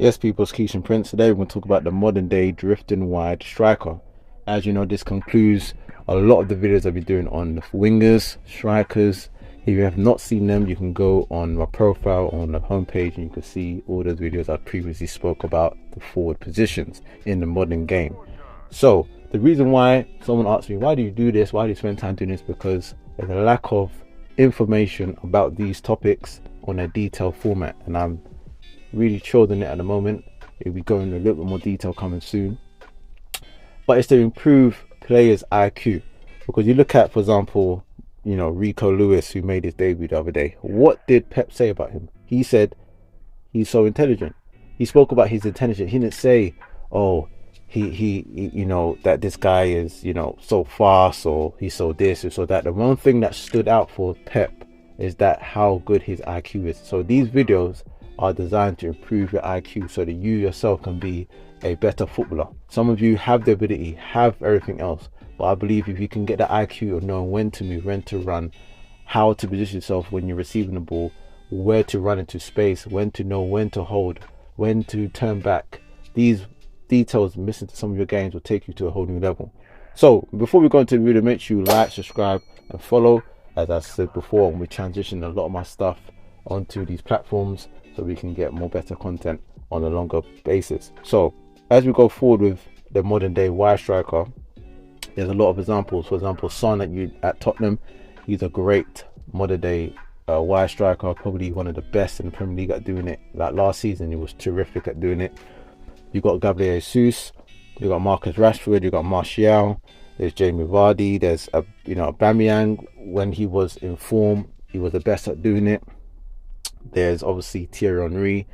Yes, people, it's Keishan Prince. Today we're going to talk about the modern day drifting wide striker. As you know, this concludes a lot of the videos I've been doing on the wingers, strikers. If you have not seen them, you can go on my profile on the homepage and you can see all those videos I previously spoke about the forward positions in the modern game. So the reason why someone asked me, why do you do this? Why do you spend time doing this? Because there's a lack of information about these topics on a detailed format, and I'm really chilled in it at the moment. It'll be going into a little bit more detail coming soon, but it's to improve players' IQ. Because you look at, for example, Rico Lewis, who made his debut the other day. What did Pep say about him? He said he's so intelligent. He spoke about his intelligence. He didn't say, oh, that this guy is so fast, or he's so this or so that. The one thing that stood out for Pep is that how good his IQ is. So these videos are designed to improve your IQ so that you yourself can be a better footballer. Some of you have the ability, have everything else, but I believe if you can get the IQ of knowing when to move, when to run, how to position yourself when you're receiving the ball, where to run into space, when to know when to hold, when to turn back, these details missing to some of your games will take you to a whole new level. So before we go into the video, make sure you like, subscribe and follow. As I said before, we transition a lot of my stuff onto these platforms so we can get more better content on a longer basis. So as we go forward with the modern day wide striker, there's a lot of examples. For example, Son at Tottenham, he's a great modern day wide striker, probably one of the best in the Premier League at doing it. Like last season, he was terrific at doing it. You got Gabriel Jesus, you got Marcus Rashford, you got Martial, there's Jamie Vardy, there's Aubameyang. When he was in form, he was the best at doing it. There's obviously Thierry Henry,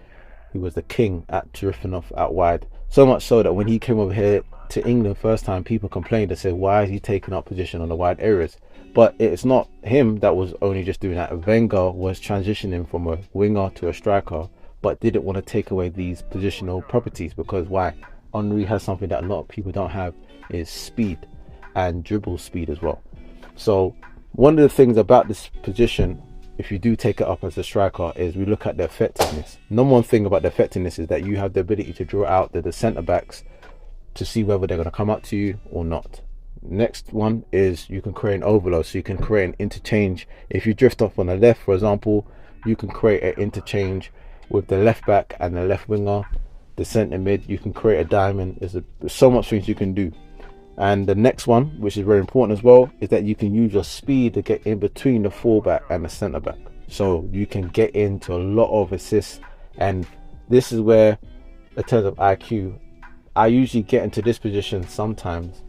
who was the king at drifting off out wide. So much so that when he came over here to England first time, people complained and said, why is he taking up position on the wide areas? But it's not him that was only just doing that. Wenger was transitioning from a winger to a striker, but didn't want to take away these positional properties. Because why? Henry has something that a lot of people don't have, is speed and dribble speed as well. So one of the things about this position, if you do take it up as a striker, is we look at the effectiveness. Number one thing about the effectiveness is that you have the ability to draw out the centre backs to see whether they're going to come up to you or not. Next one is you can create an overload, so you can create an interchange. If you drift off on the left, for example, you can create an interchange with the left back and the left winger, the centre mid. You can create a diamond. There's so much things you can do. And the next one, which is very important as well, is that you can use your speed to get in between the fullback and the centre back, so you can get into a lot of assists. And this is where, in terms of IQ, I usually get into this position sometimes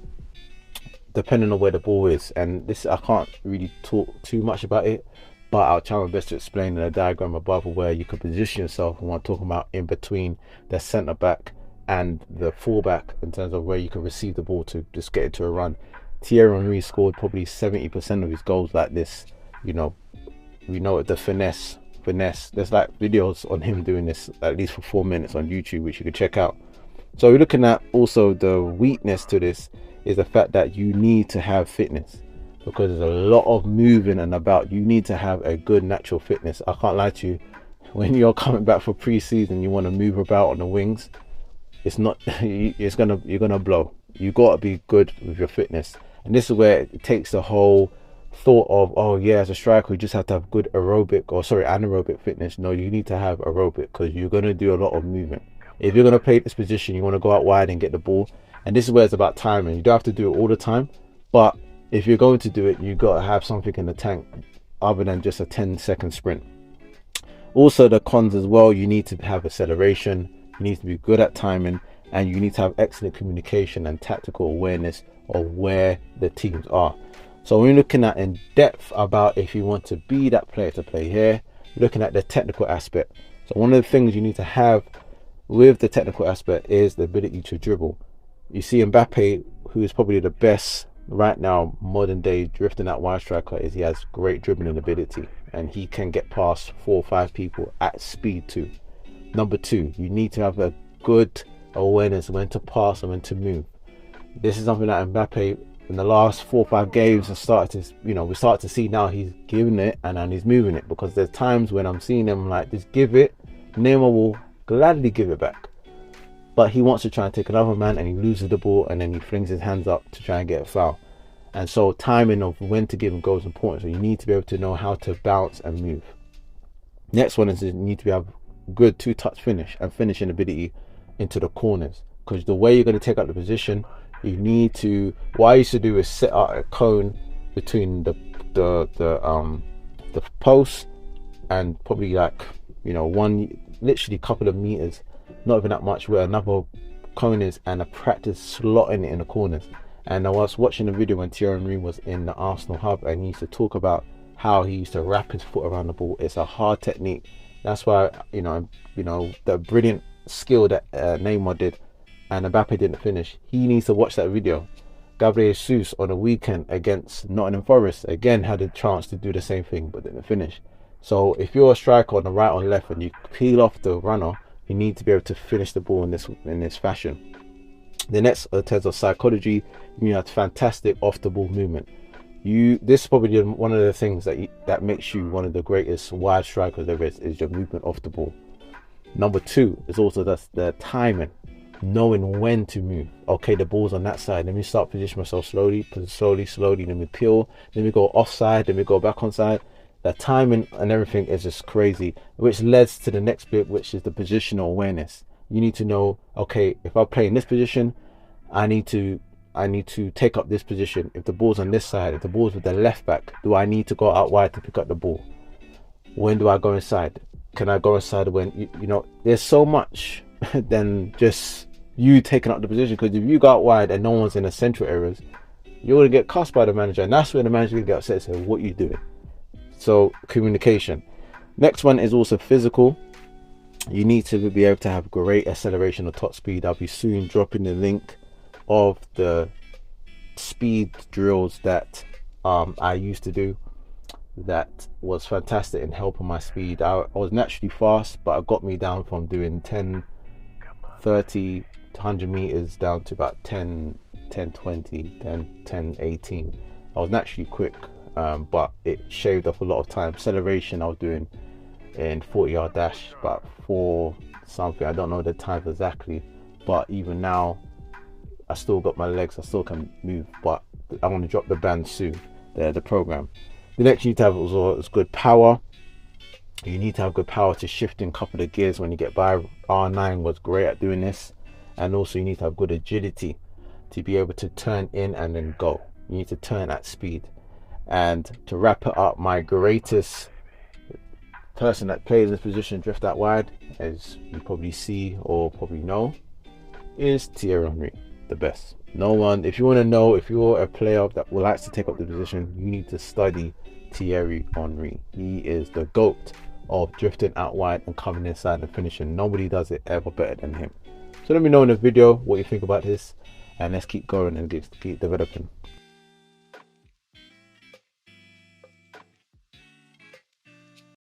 depending on where the ball is, and this I can't really talk too much about it, but I'll try my best to explain in a diagram above where you can position yourself when I'm talking about in between the centre back and the fullback, in terms of where you can receive the ball to just get into a run. Thierry Henry scored probably 70% of his goals like this. We know the finesse. There's like videos on him doing this at least for 4 minutes on YouTube, which you can check out. So we're looking at also the weakness to this is the fact that you need to have fitness, because there's a lot of moving and about. You need to have a good natural fitness. I can't lie to you, when you're coming back for pre-season, you want to move about on the wings. You're gonna blow. You got to be good with your fitness, and this is where it takes the whole thought of, oh yeah, as a striker you just have to have good anaerobic fitness. No, you need to have aerobic, because you're going to do a lot of movement. If you're going to play this position, you want to go out wide and get the ball, and this is where it's about timing. You don't have to do it all the time, but if you're going to do it, you got to have something in the tank other than just a 10-second sprint. Also, the cons as well, you need to have acceleration, you need to be good at timing, and you need to have excellent communication and tactical awareness of where the teams are. So we're looking at in depth about if you want to be that player to play here, looking at the technical aspect. So one of the things you need to have with the technical aspect is the ability to dribble. You see Mbappe, who is probably the best right now modern day drifting at wide striker, is he has great dribbling ability, and he can get past 4 or 5 people at speed too. Number 2, you need to have a good awareness when to pass and when to move. This is something that Mbappe in the last 4 or 5 games has started to, we start to see now he's giving it and he's moving it, because there's times when I'm seeing him like, just give it, Neymar will gladly give it back. but he wants to try and take another man, and he loses the ball, and then he flings his hands up to try and get a foul. And so timing of when to give and go is important. So you need to be able to know how to bounce and move. Next one is you need to have good two-touch finish and finishing ability into the corners, because the way you're going to take out the position, you need to, what I used to do is set out a cone between the post and probably like, you know, literally a couple of meters, not even that much, where another cone is, and I practice slotting it in the corners. And I was watching a video when Thierry Henry was in the Arsenal hub, and he used to talk about how he used to wrap his foot around the ball. It's a hard technique. That's why, you know, the brilliant skill that Neymar did and Mbappe didn't finish. He needs to watch that video. Gabriel Jesus on the weekend against Nottingham Forest again had a chance to do the same thing but didn't finish. So if you're a striker on the right or left and you peel off the runner, you need to be able to finish the ball in this fashion. The next, in terms of psychology, you have fantastic off the ball movement. This is probably one of the things that makes you one of the greatest wide strikers there is your movement off the ball. Number two is also the timing, knowing when to move. Okay, the ball's on that side, let me start positioning myself slowly, let me peel, let me go offside, let me go back on side. The timing and everything is just crazy, which leads to the next bit, which is the positional awareness. You need to know, okay, if I play in this position, I need to take up this position. If the ball's on this side, if the ball's with the left back, do I need to go out wide to pick up the ball? When do I go inside? Can I go inside when, you know, there's so much than just you taking up the position, because if you go out wide and no one's in the central areas, you're going to get cussed by the manager, and that's when the manager will get upset and say, what are you doing? So communication. Next one is also physical. You need to be able to have great acceleration or top speed. I'll be soon dropping the link of the speed drills that I used to do. That was fantastic in helping my speed. I was naturally fast, but it got me down from doing 10, 30, 100 meters down to about 10, 20, 10, 18. I was naturally quick, but it shaved off a lot of time. Acceleration I was doing in 40-yard dash, about 4 something. I don't know the time exactly, but even now I still got my legs, I still can move, but I'm going to drop the band soon, the program. The next you need to have is good power. You need to have good power to shift in a couple of gears when you get by. R9 was great at doing this. And also you need to have good agility to be able to turn in and then go. You need to turn at speed. And to wrap it up, my greatest person that plays this position, drift out wide, as you probably see or probably know, is Thierry Henry, the best. No one, if you want to know if you're a player that likes to take up the position, you need to study Thierry Henry. He is the GOAT of drifting out wide and coming inside and finishing. Nobody does it ever better than him. So let me know in the video what you think about this, and let's keep going and keep developing.